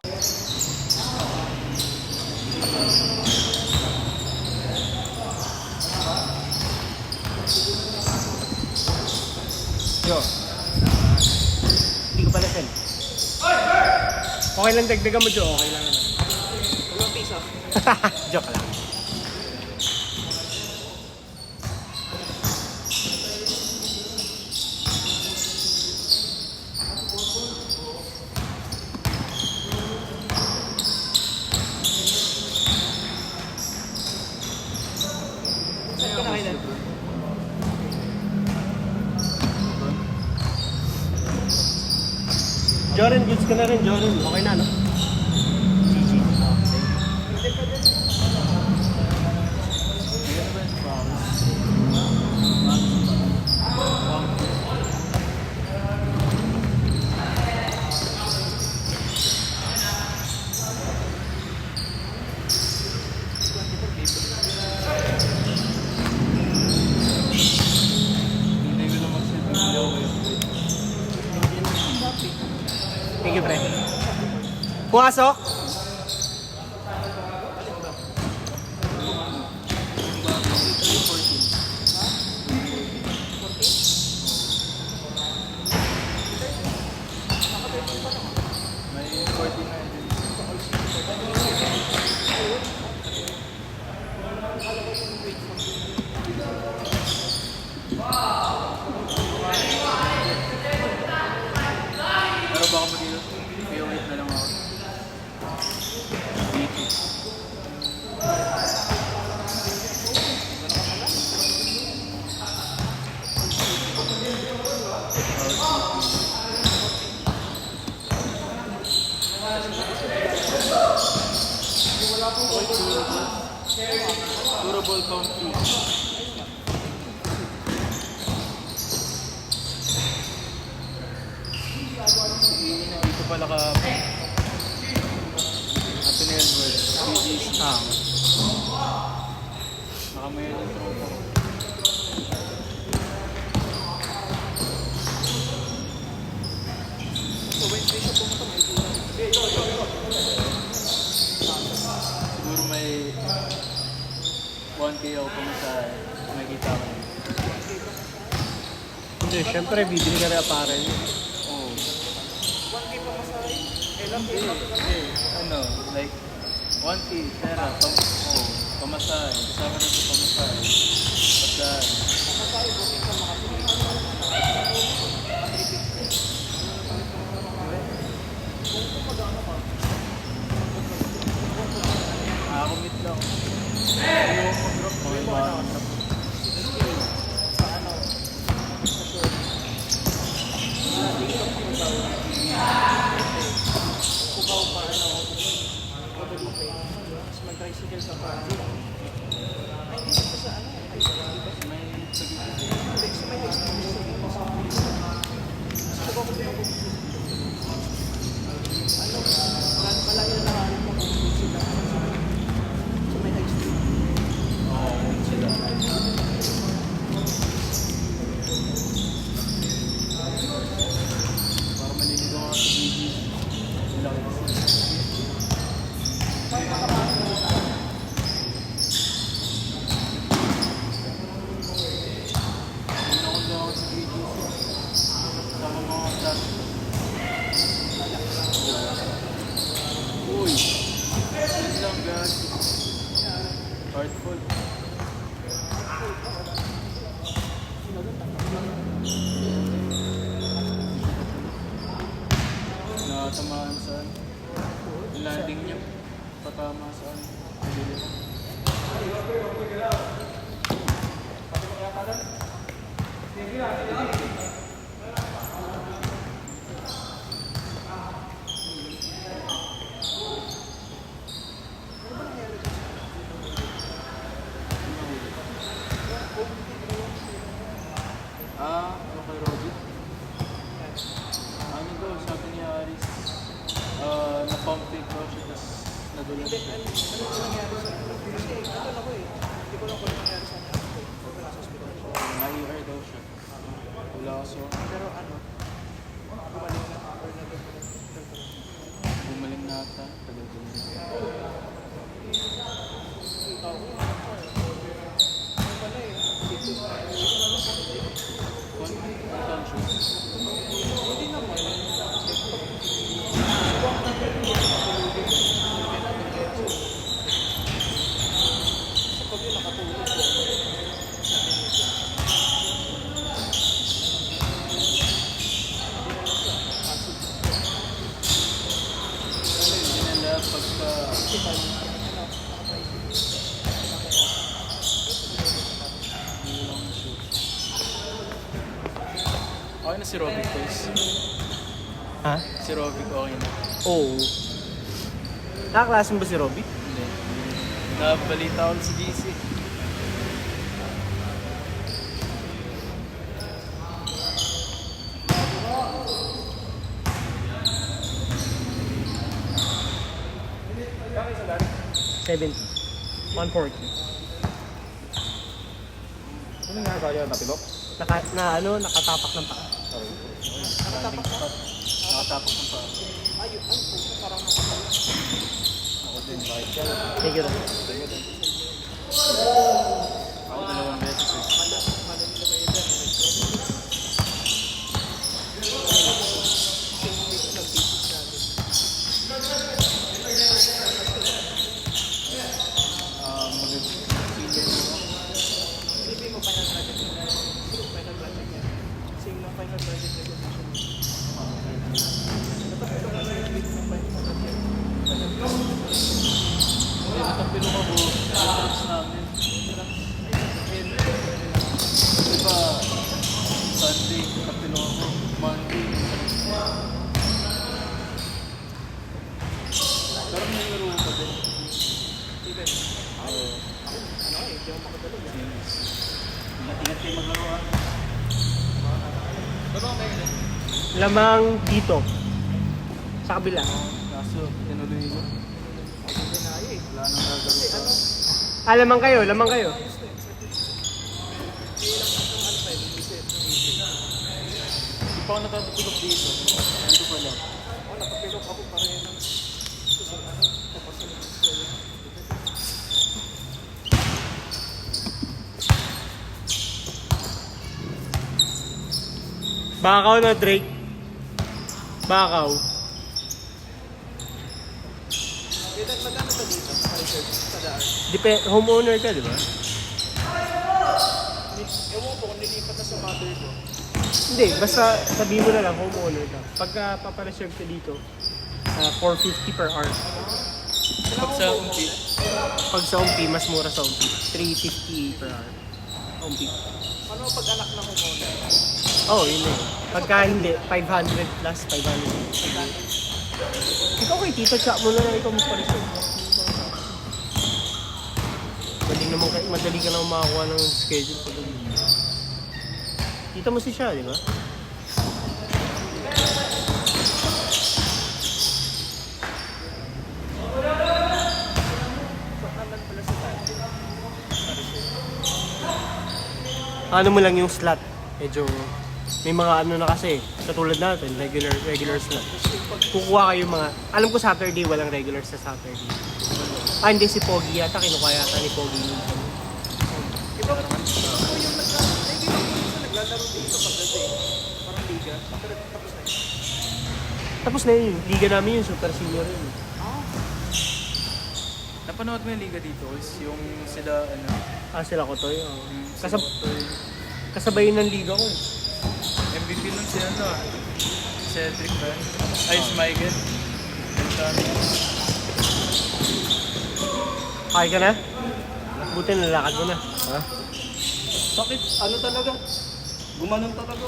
Yo. Hindi ko pala send. Okay lang, dagdagan mo, Jo. Okay lang. Walang piso. Joke lang. Saan ka na kayo? Joren, goods ka na rin, Joren. Okay na, no? Thank you, pre. Pumasok? Pero baka mo dito, kaya wait na lang ako. Dito. Durable country. Dito pala ka Happy na Edward, BGC. Nakamayan ng tropa ko. So, when piso pumunta mo, Siguro may 1K ako pumasahe. Makikita ko yun. Hindi, syempre, bibili ka na apparel. Oo. 1K pa masahe. Ilang Hindi, ano, like 1K, pera, pamasahe. Kasama na sa pamasahe. Pagdaan. masahe, buti ka makapili. Nakakomit lang. Ayoko mag-drop. Okay ba? Sa ano, sa short. Sa TikTok yung daw. Kubaw pa, ano, Guadalupe. Tapos mag-tricycle sa Francis. Ay, hindi ko sa ano, ay, May pagkikita. sa may text na gusto ko ano, malayo na harin mo kung sila. Sa may text na. Oo, sila. Para maliligaw ako sa BGC. Sila Pinakulo ako sa BGC. Sama mga chat. Uy! Yun lang guys. Heartful. Nakatamaan saan? Yung landing niya. Patama saan? Ano kay Robit? Ano daw, sabi ni Aris, na-pump fake daw siya, tapos nadulas siya. Ano nangyari sa ano? Kasi ano ako eh. Hindi ko lang kung ano nangyari sa ano. Wala sa hospital siya. Na-ER daw siya. Wala kaso, Pero ano, gumaling na or nag-doctor. bumaling na ata. si Robic, boys. Ha? Si Robic, okay na. Oo. Nakaklasin ba si Robby? Hindi. Nabalita ko sa GC. Bakit sa dati? 70. 140. Ano nga kaya napilok? Nakatapak ng paa. Nakatapak pa. Nakatapak ng pa. Ayun, ay, parang nakatapak. Ako din, bakit ka? Thank you. Ako 2 beses eh. Kala nila kayo dyan. Same week ng thesis natin. Hindi mo final project niya. Final project niya. Same ng final project negotiation. Natapos na same week ng final project. Eh, natapilo ka po. Natapos namin. Diba, Sunday, natapilo ako. Monday. Pero may laro pa din. Even. Ano eh, hindi ako makadalo. Ingat-ingat kayo maglaro ha. Lamang dito. Sa kabila. Kaso, tinuloy ko. Hindi na eh. Wala nang gagawin Kasi pa. ano, Lamang kayo, lamang kayo. ayos na eh. Kaya lang ng ano pa eh, reset. Hindi pa ako nakatulog dito. Dito pa lang. Ako, nakapilok ako para yun ng susunod. Tapos yung Bakaw na, Drake. Bakaw. Kaya magkano ba dito sa reserve sa daan? Homeowner ka, di ba? Ewan ko kung nilipat na sa mother ko. Hindi, basta sabihin mo na lang, homeowner ka. Pagka papareserve ka dito, 450 per hour. Pag sa umpi, Pag sa umpi, mas mura sa umpi. 350 per hour. Umpi. Ano pag anak ng homeowner? Oh, yun eh. Pagka hindi, 500 plus 500. Ikaw kay Tito, chat mo na lang ikaw magpareserve. Madali ka na makakuha ng schedule ko doon. Kita mo si siya, di ba? So, naman pala sa daan. Ano mo lang yung slot. Medyo may mga ano na kasi. Katulad natin, regular slot. Kukuha kayo mga... Alam ko Saturday, walang regular sa Saturday. Hindi si Pogi yata. Kinukuha yata ni Pogi yun. Ito, ako yung hindi ba po yung naglalaro dito pagdating eh. Parang liga. Pero tapos na yun. Tapos na yun. Liga namin yung super senior yun. napanood mo yung liga dito, is yung sila, ano, Sila ko to yun. sila Kasabay ng liga ko eh. MVP nun si ano, Cedric ba? Ay, si Michael. Kaya ka na? Buti nalakad mo na. Ha? Sakit. Ano talaga? Gumanon talaga.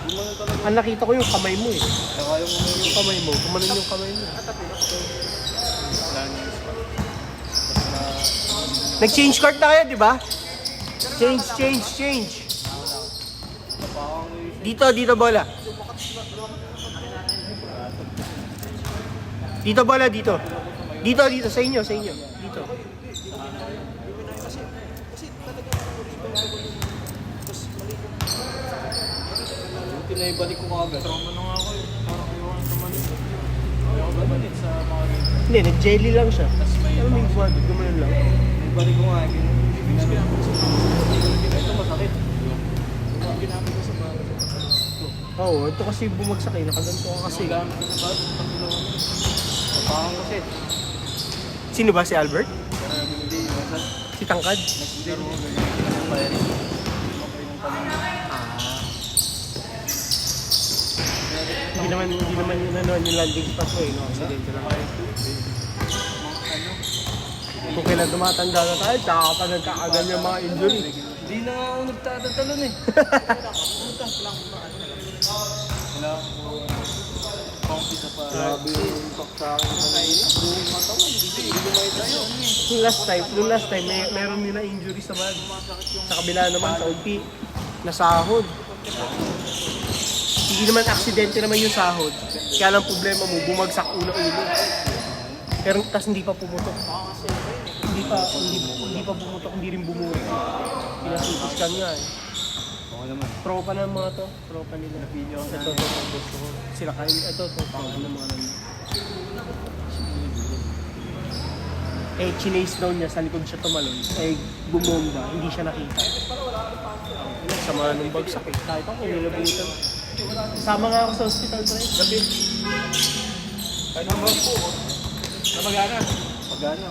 Gumanon talaga. Ang nakita ko yung kamay mo eh. Kaya yung Yung kamay mo. Kumanon yung kamay mo. Wala niya yung spot. Nag-change court na kayo, di ba? Change. Dito bola. Dito bola, dito. Dito, sa inyo. Dito. Kasi talaga rebound ako yung tapos malikot. Pinaibalik ko kagad. Trauma na nga ako eh. Parang ayaw ko tumalit. Ayaw ko tumalit sa mga game. Hindi, nag-jelly lang siya. Tapos may Alam mo yung gumanon lang. Ibalik ko nga. Ito masakit. Ginamit ko sa bahay. Oo, ito kasi bumagsak eh. Nakaganto ka kasi. Gamit ko sa bahay. Napakang kasi. Sino ba? Si Albert? Hindi. Si Tangkad? Laro ko ganyan. Firing. Hindi naman yun ano, yung landing spot ko eh. No? Aksidente lang. Kung kailan tumatanda na tayo, tsaka pa nagkakagan yung mga injury. Hindi na ako nagtatatalon eh. Kailangan ko comfy sa pa. Grabe yung impact sa akin kanina. Buong katawan, hindi gumay tayo. Nung last time, meron din na injury sa mag. Sa kabila naman, sa ulti, nasahod. Hindi naman aksidente naman yung sahod. Kaya lang problema mo, bumagsak una-ulo. Pero tas hindi pa pumutok. Hindi pa pumutok, hindi rin bumuhay. Pinasitiskan nga eh. Okay naman. Tropa na mga to. Tropa nila. Napili ako Ito, gusto ko. Sila kain. Ito, tropa ng mga nandun. Eh, chinase daw niya, sa likod siya tumalon. Eh, bumomba, hindi siya nakita. Sama nung bagsak eh. Kahit ako, nilabutan. Sama nga ako sa hospital, pre. Gabi. Kahit naman po. Namagana. Pagana.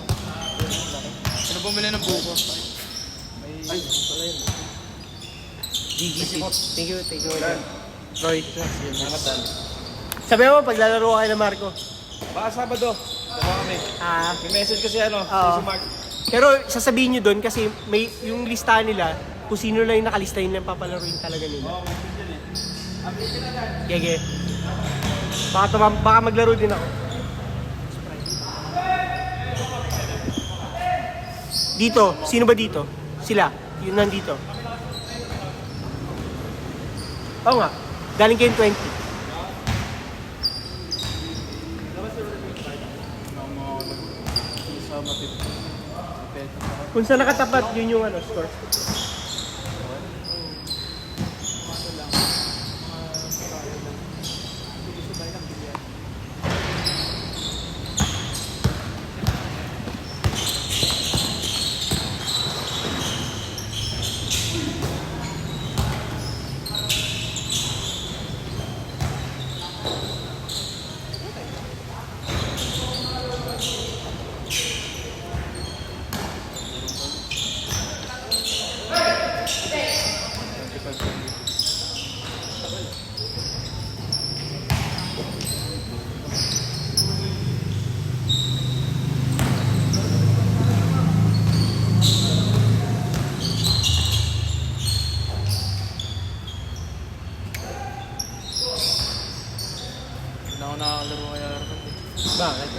Ano bumili ng buko? Ay, pala yun. GGC. Thank you. Roy. Salamat Dan. Sabi mo, paglalaro kayo ng Marco. Baka Sabado. Dalawa kami. May message kasi Oo. si Mark. Pero sasabihin nyo doon kasi may yung listahan nila, kung sino lang yung nakalista yun lang papalaruin talaga nila. Gege. Baka maglaro din ako. Dito, sino ba dito? Sila, yun nandito. Oo nga, galing kayong 20. Sa matip. Kung saan nakatapat, yun yung score. Hindi na ako nakakalaro kaya naman. Bakit?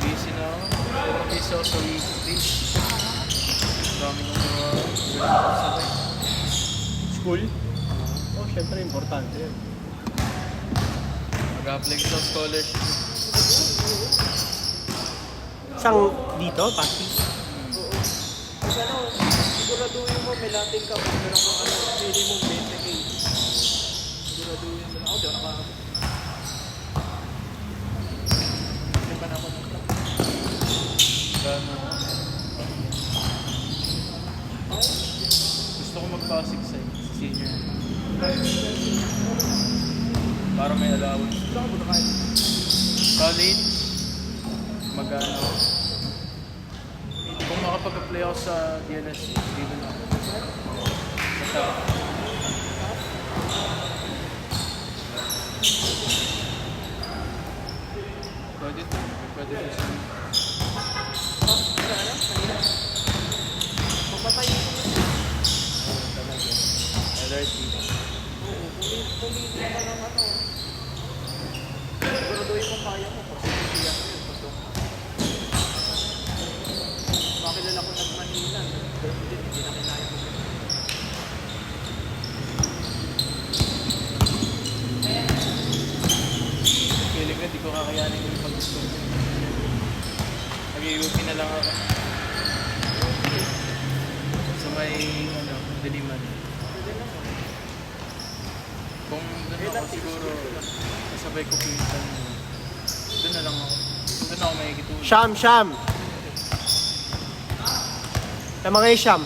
Busy na ako. Pero busy ako sa weekday. Dami kong mga sabay. School? Oh, syempre, importante yun. Mag-apply ko sa scholarship. Isang dito, Pasti? Kasi siguraduhin mo, may lating ka, meron kang minimum 20K. Siguraduhin mo na ako, di ako nakakapit. Hindi pa na ako ng club. Gano'n. Gusto ko mag-pasig sa senior. Para may allowance. Saan mo na kayo? College, mag-ano. Kung makapag-apply ako sa DNS, dito na ako. Basta. Pwede to. Pwede to sa... Magpatayin ko na. LRT. Kung hindi naman ang siguraduhin mo kaya mo. Kasi siya ko yun. Makilala ko nag-Manila. Hindi na kinaya ko siya. Feeling ko, di ko kakayanin yung pag-gusto ko. Nag-iupi na lang ako. Sa may, diliman. Kung doon ako siguro, kasabay ko pinsan mo. Doon na lang ako. Doon ako makikitulog. Sham! Tama kayo, Sham.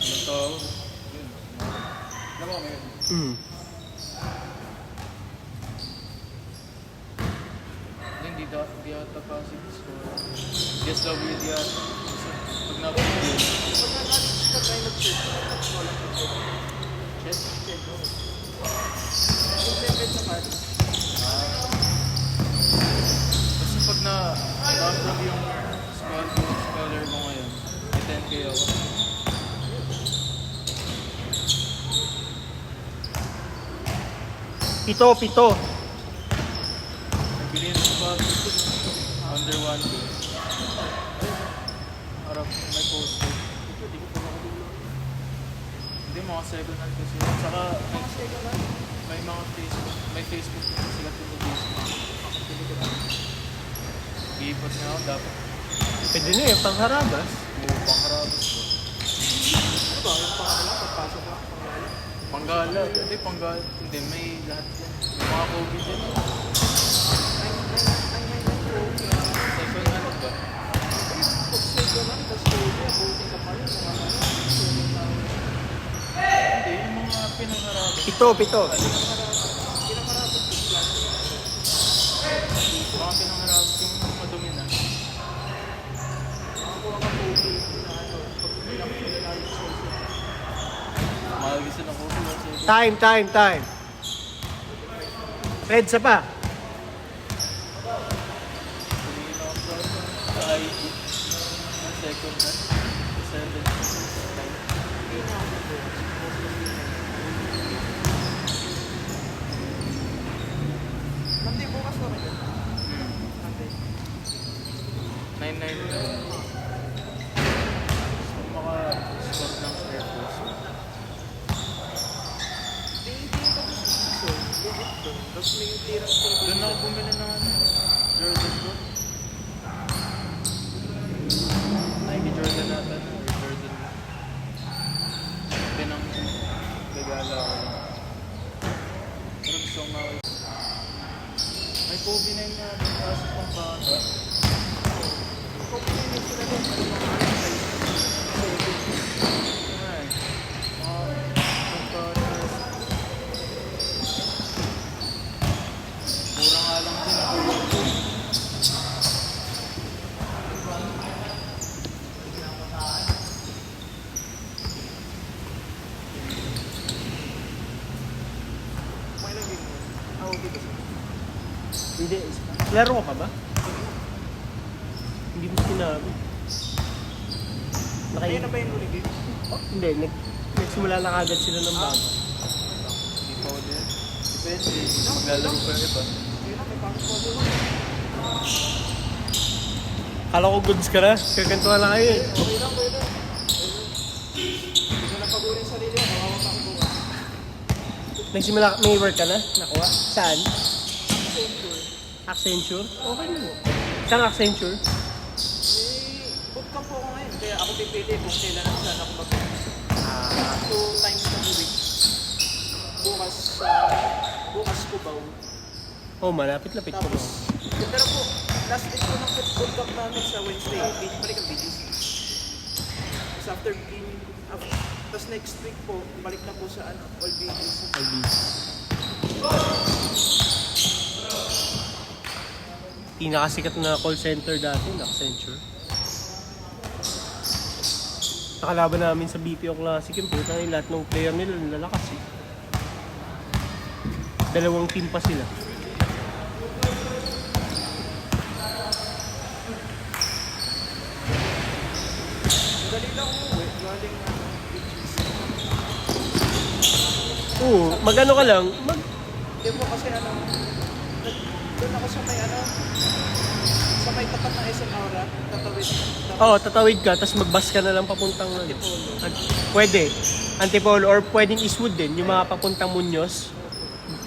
Ito, yun. Alam mo, may... Hindi ata pasig so DSWD ata. Pag na-upload yun. Pag kayo nag-check, Chess? kung level sa pad, ako. Pito. Nagbili na sa bago ito. Under 1 day. Harap, may poster. Hindi, mga second hand kasi. Saka, may mga Facebook. May Facebook sila pinag-Facebook. Ipot na ako, dapat. Pwede na yung pangharabas. Pangharabas ko. Ano ba? Yung pangalan, pagpasok lang. Panggala. Hindi, panggala. Hindi, may lahat yan. May mga COVID yan. Second hand ba? Pag-save naman, tapos save, buti ka pa rin. Hindi, yung mga pinangharabas. Pito. Mga pinangharabas yung madumi na. Mahal kasi ng COVID. Time. Red sa pa. Tumingin ako sa ID. Yung second hand. 7. Monday bukas na rin. Monday. 999. Kung maka-score ng Air Force. Hindi ka ba sa legit doon. Tapos may tirang table. Doon ako bumili ng ano, Jordan ko. Nike Jordan nata na, or Jordan na. Pinang gagala ko lang. Pero gusto kong mawag. May COVID na yung kaso pang bata. Kung pinili sila doon, ano mga Ay, pang bata. Mura nga lang din. may naging mo. Ako dito sa Hindi. Laro ka ba? Hindi mo sinabi. Ayun na ba yung ulit dito? Hindi. Nagsimula na kagad sila ng bago. Hindi pa ulit. Depende. Maglalaro pa yung iba. Ayun na, may pasok po doon. Kala ko goods ka na. Kakantuhan lang kayo eh. Okay lang, pwede. Hindi ko napag-uri yung sarili. Kawawa pa ako bukas. Nagsimula, may work ka na? Nakuha? Saan? Sure. Accenture? Okay na mo. Saan Accenture? Bootcamp po ako ngayon. Kaya ako pipili kung kailan na saan ako mag 2 times na week. Bukas Cubao. Oh, malapit-lapit ko. Tapos, pero po, last day ko ng bootcamp namin sa Wednesday. Balik ang BGC. Tapos after gaming, tapos next week po, balik na po sa all BGC. Pinakasikat na call center dati, Accenture. Nakalaban namin sa BPO Classic yung puta na lahat ng player nila lalakas eh. 2 team pa sila. Dali lang umuwi, galing BGC. Oo, magano ka lang, Hindi po kasi doon ako sa may sa may tapat ng SM Aura, tatawid. tatawid ka, tapos mag-bus ka na lang papuntang pwede, Antipolo or pwedeng Eastwood din, yung mga papuntang Muñoz,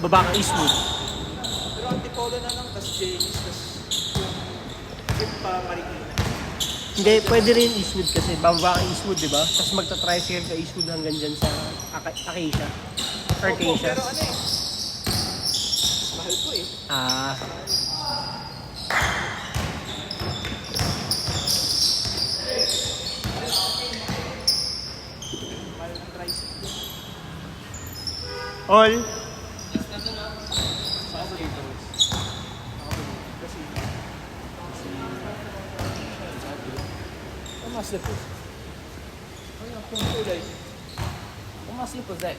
baba kang Eastwood. Pero Antipolo na lang, tapos James, tapos yung jeep pa Marikina. Hindi, pwede rin Eastwood kasi bababa kang Eastwood, di ba? Tapos magta-tricycle ka Eastwood hanggang dyan sa Acacia. Or Opo, Acacia. pero mahal po eh. Ah, Mahal ng tricycle. all. Ako dito. Kasi Comment c'est possible? kung kulay. Comment c'est possible?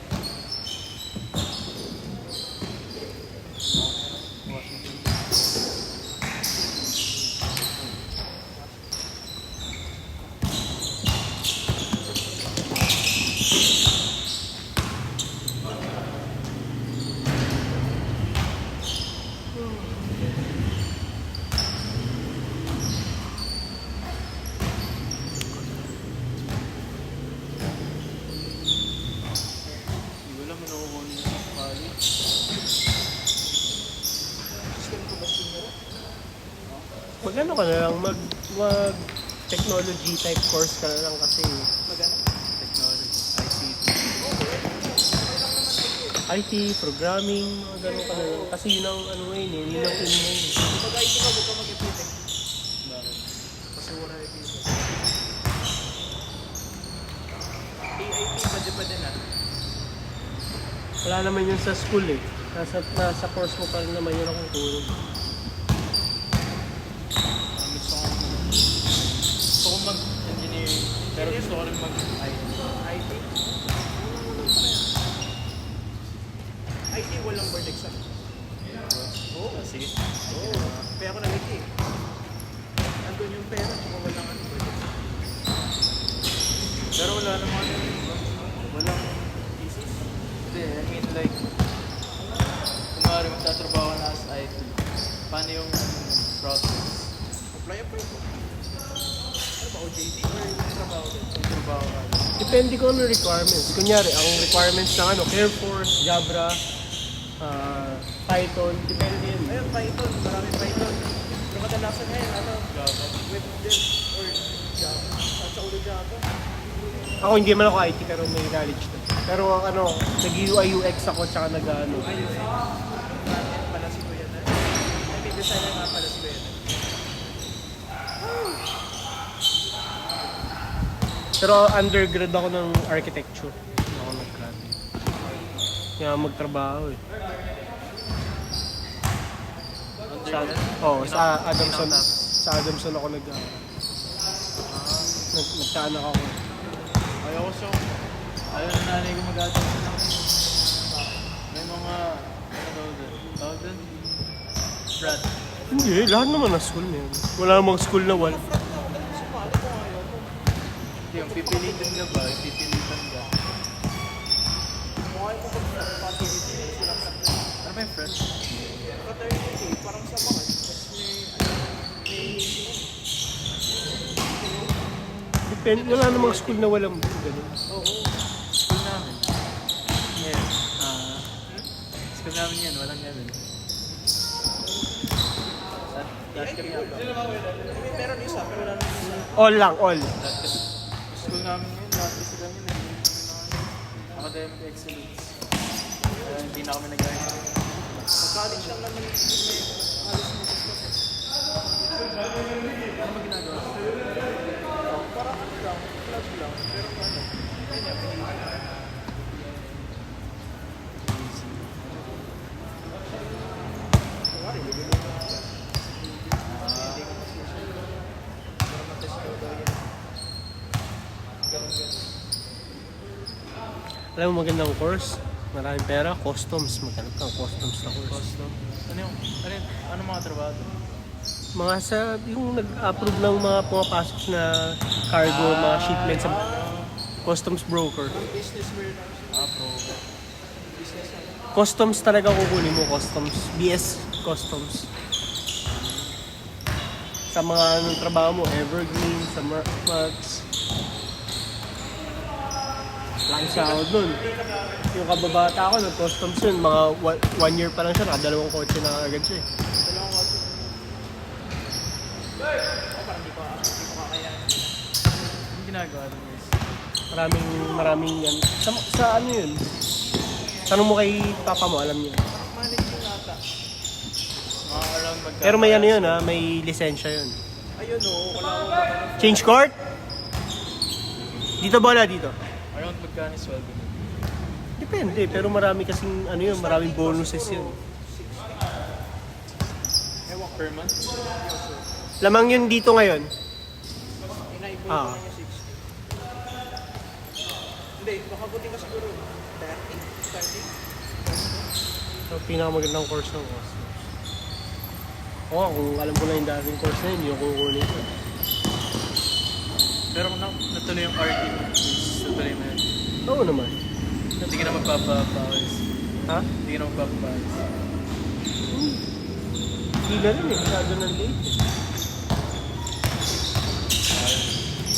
Mag-ano ka na lang, mag technology type course ka na lang kasi Magano? Technology, ICT. IT, programming, mga ganun ka na lang. Kasi yun ang ano ngayon eh, yun ang in ngayon. Pag IT ka, huwag ka mag-epitech. Bakit? Kasi wala epitech. AIT, pwede na. Wala naman yun sa school eh. Nasa course mo pa rin naman yun ang kukunin. Ang gusto ko mag-engineering, pero gusto ko rin mag-IT. IT? IT, walang board exam. Oo. Sige. Oo. Kaya ako nag-IT eh. Nandun yung pera, kung walang ano board exam. Pero wala naman walang thesis. Hindi, I mean like, kung maaari magtatrabaho ka na as IT, paano yung process? Apply ko. Ano ba, OJT? Or yung trabaho din? Yung trabaho ka. Depende kung ano requirements. Kunyari, ang requirements ng ano, Air Force, Jabra, Python, depende yun. Ayun, Python. Maraming Python. Pero kadalasan ngayon, ano, Java. web dev or Java. Sa ulo Java. Ako hindi man ako IT pero may knowledge na. Pero ano, nag-UI UX ako tsaka nag-ano. Ayun. Pala si Kuya na. I mean, designer nga pala si Kuya na. Pero undergrad ako ng architecture. Hindi ako nag-graduate. Kaya magtrabaho eh. Sa Adamson. Sa Adamson ako nagkaanak ako. Ayaw na nanay ko mag-atal sa lang. May mga, ano daw doon? Tawag doon? Frat. Hindi, lahat naman na school na yun. Wala namang school na wala. Sumali ko ayaw ko. Hindi, yung pipilitan ka ba? Yung pipilitan ka. Mukha ko pag-facility. Silang sa Ano ba yung frat? fraternity. Parang sa mga. Tapos may Depende, wala namang school na walang ganun. Oo. School namin. Yan. School namin yan, walang ganun. Lahat kami yata. I mean, meron isa, pero wala nang isa. All lang, all. School namin yun, lahat kasi kami na academic excellence. Kaya hindi na kami nag-aaral. Sa college lang naman may halos mo gusto. Ano ba ginagawa? Parang ano lang, class lang. Pero ano, ganyan, pinili. Kumari, bibili mo na agad. Hindi ko mas usual. Para matest ko daw yan. Ganun. Alam mo magandang course, maraming pera, customs, maghanap kang customs na course. Custom. Ano mga trabaho? Mga sa, yung nag-approve ng mga pumapasok na cargo, mga shipment sa customs broker. Business meron Pro. business na. Customs talaga kukunin mo, customs. BS Customs. Sa mga anong trabaho mo, Evergreen, sa Max. Laki sahod nun. Yung kababata ko, nag-customs yun, mga 1 year pa lang siya, nakadalawang kotse na agad siya eh. Dalawang waso. Ako parang di ko kakayanin. Anong ginagawa doon guys? Maraming yan. Sa ano yun? Tanong mo kay papa mo, alam niya. Managing ata. Mga around magkano? Pero may ano yun ha, may lisensya yun. Ayun o, wala akong gano'n. Change court? Dito bola, dito. Around magkano yung sweldo mo? Depende, pero marami kasing ano yun, maraming bonuses yun. Ewan ko. Per month? Lamang yun dito ngayon. Inaibol Ah. ko lang yung 60. Hindi, baka buti ka siguro 30, 30. So, pinakamagandang course ng customs. Oo, kung alam ko na yung dating course na yun, hindi yung kukunin ko. Pero kung natuloy yung RT mo, natuloy mo yun. Oo naman. Hindi ka na magpapawis. Ha? Hindi ka na magpapawis. Hindi na rin eh, masyado ng late eh.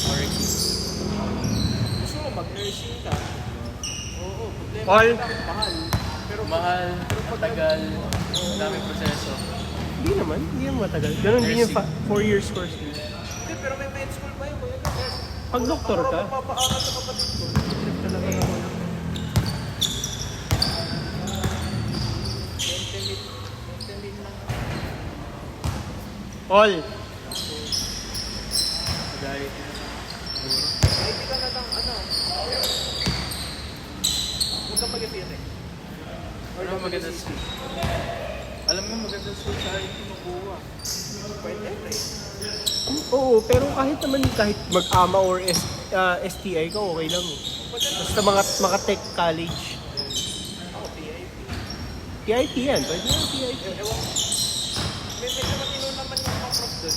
RT. Gusto mo mag-nursing ka? Oo, problema All. lang, mahal. Pero Mahal, matagal, daming proseso. Hindi Hindi naman matagal. Ganun din yung 4 years course din. Hindi, pero may med school pa yun, kuya. Pag doktor ka, Ako magpapaaral sa kapatid ko. talaga naman. Maintain lang. All. Dahil Ay, hindi ka na lang, ano. Huwag kang mag-ipire. ano maganda school? Alam mo maganda school sa IT makuha. Pwede, eh. Oo, pero kahit mag-AMA or STI ka, okay lang eh. Basta mga tech college. Ako, PIP. PIT yan, pwede yan PIT. Ewan ko. May medyo matino naman yung mga prof doon.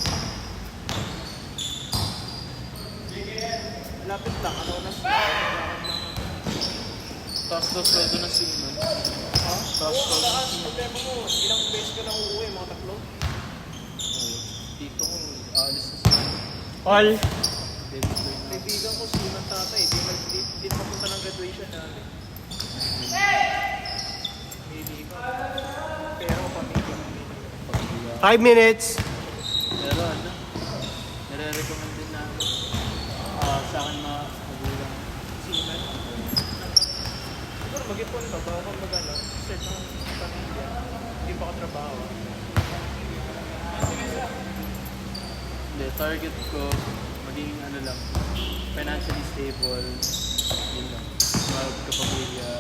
Lapit lang, ano na sa Tapos daw sweldo ng Sigmund. Tapos Oo, daw ang problema mo, ilang beses ka na uuwi, mga tatlo? dito ko alis na sa All. David Boy na. Kaibigan ko, school ng tatay, di mapunta ng graduation namin. Hindi ka. Pero pamilya kami. 5 minutes. Pero ano, nire-recommend din na sa akin mga magulang. Seaman. Siguro mag-ipon ka, bago kang mag-ano, start ng pamilya. Hindi pa ako trabaho. Hindi, target ko, maging ano lang, financially stable, yun lang. Magkapamilya,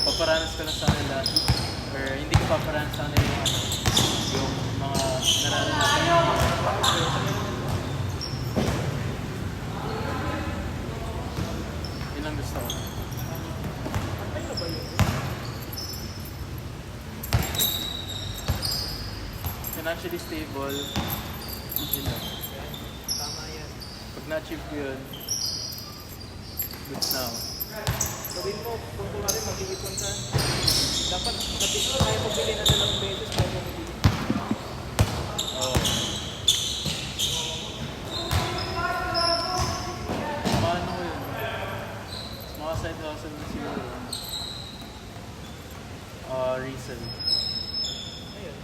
paparanas ko lang sa kanila, or hindi ko paparanas sa kanila yung ano, yung mga nararanasan. Yun ang gusto ko. Ano ba yun? Financially stable, yun lang. Tama yan. Pag na-achieve ko yun, goods na ako. Gawin mo, kung kumari mag-iipon ka, dapat kaya mo bilhin na dalawang beses bago mo bilhin. Oo. Paano ko yun? Mga side hustle na siguro. Resell. Ayun.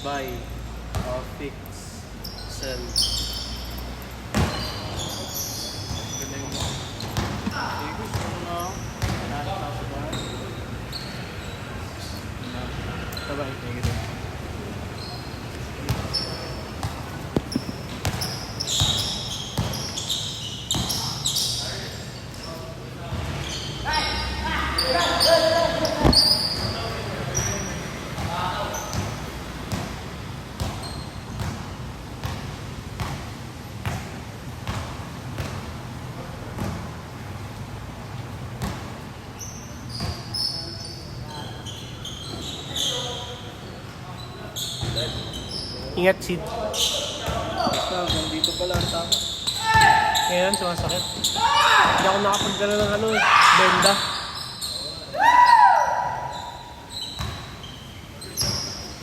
Buy. Fix. Sell. Galing mo. Eh, gusto mo na ako. Hinahanap na ako sa bahay. Sabay, thank you. Ingat, Sid. Basta, hanggang dito pala ang tama. Ngayon, sumasakit. Hindi ako nakapagdala ng ano, benda.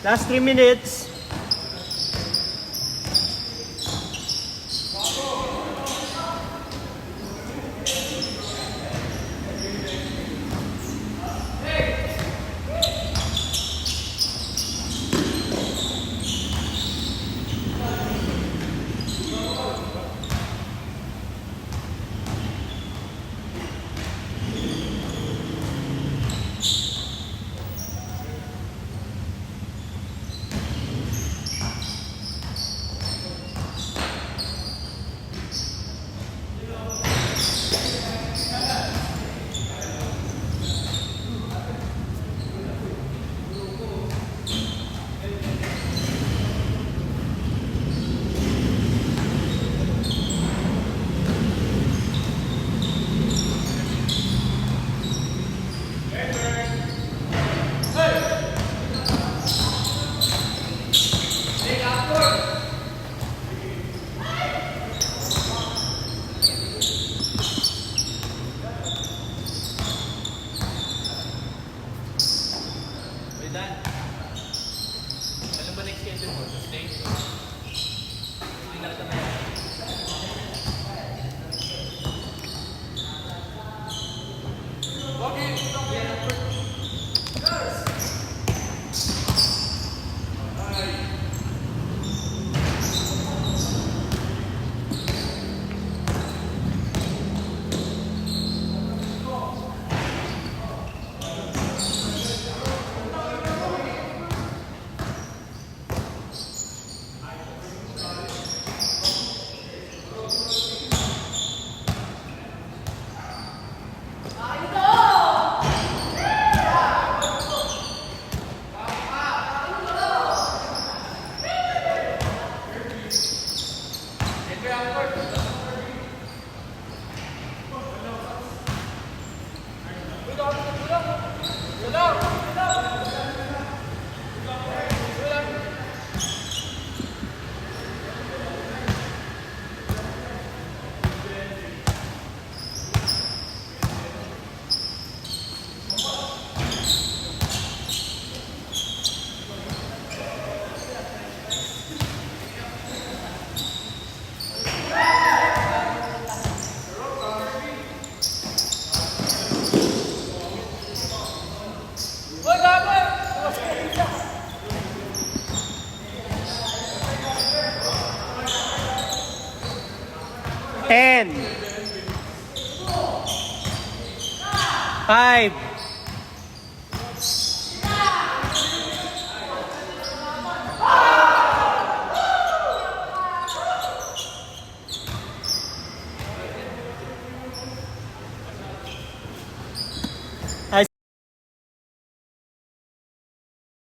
Last 3 minutes. Ten. 5.